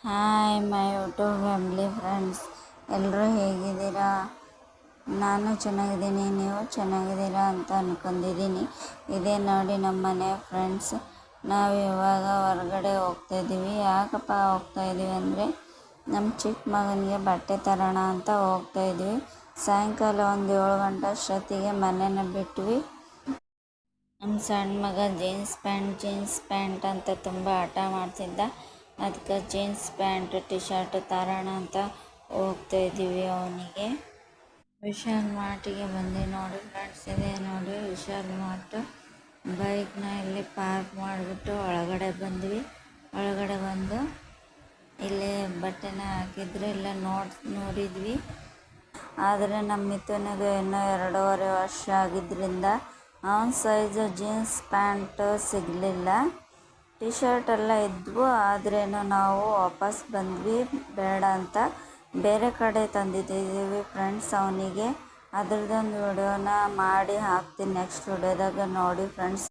Hi my YouTube family friends, ಎಲ್ಲರೂ ಹೇಗಿದ್ದೀರಾ? ನಾನು ಚೆನ್ನಾಗಿದ್ದೀನಿ, ನೀವು ಚೆನ್ನಾಗಿದ್ದೀರಾ ಅಂತ ಅಂದ್ಕೊಂಡಿದ್ದೀನಿ. ಇದೇ ನೋಡಿ ನಮ್ಮ ಮನೆ ಫ್ರೆಂಡ್ಸ್. ನಾವು ಇವಾಗ ಹೊರಗಡೆ ಹೋಗ್ತಾಯಿದ್ದೀವಿ. ಯಾಕಪ್ಪ ಹೋಗ್ತಾಯಿದ್ದೀವಿ ಅಂದರೆ ನಮ್ಮ ಚಿಕ್ಕ ಮಗನಿಗೆ ಬಟ್ಟೆ ತರೋಣ ಅಂತ ಹೋಗ್ತಾಯಿದ್ವಿ. ಸಾಯಂಕಾಲ ಒಂದು 7 ಗಂಟೆ ಅಷ್ಟೊತ್ತಿಗೆ ಮನೇನ ಬಿಟ್ವಿ. ನಮ್ಮ ಸಣ್ಣ ಮಗ ಜೀನ್ಸ್ ಪ್ಯಾಂಟ್ ಅಂತ ತುಂಬ ಹಠ ಮಾಡ್ತಿದ್ದ. ಅದಕ್ಕೆ ಜೀನ್ಸ್ ಪ್ಯಾಂಟ್ ಟಿ ಶರ್ಟ್ ತರೋಣ ಅಂತ ಹೋಗ್ತಾಯಿದ್ದೀವಿ. ಅವನಿಗೆ ವಿಶಾಲ್ ಮಾರ್ಟಿಗೆ ಬಂದು ನೋಡಿ ಫ್ರೆಂಡ್ಸ್, ಇದೆ ನೋಡಿ ವಿಶಾಲ್ ಮಾರ್ಟ್. ಬೈಕ್ನ ಇಲ್ಲಿ ಪಾರ್ಕ್ ಮಾಡಿಬಿಟ್ಟು ಒಳಗಡೆ ಬಂದ್ವಿ. ಒಳಗಡೆ ಬಂದು ಇಲ್ಲಿ ಬಟ್ಟೆನ ಹಾಕಿದ್ರೆ ಎಲ್ಲ ನೋಡಿದ್ವಿ. ಆದರೆ ನಮ್ಮ ಮಿಥುನಿಗೆ ಇನ್ನೂ 2.5 ವರ್ಷ ಆಗಿದ್ದರಿಂದ ಅವನ ಸೈಜ್ ಜೀನ್ಸ್ ಪ್ಯಾಂಟ್ ಸಿಗಲಿಲ್ಲ. ಟಿ ಶರ್ಟ್ ಎಲ್ಲ ಇದ್ವು, ಆದ್ರೇನು ನಾವು ವಾಪಸ್ ಬಂದ್ವಿ, ಬೇಡ ಅಂತ ಬೇರೆ ಕಡೆ ತಂದಿದ್ದೀವಿ ಫ್ರೆಂಡ್ಸ್ ಅವನಿಗೆ. ಅದ್ರದ್ದೊಂದು ವಿಡಿಯೋನ ಮಾಡಿ ಹಾಕ್ತೀನಿ ನೆಕ್ಸ್ಟ್ ವಿಡಿಯೋದಾಗ ನೋಡಿ ಫ್ರೆಂಡ್ಸ್.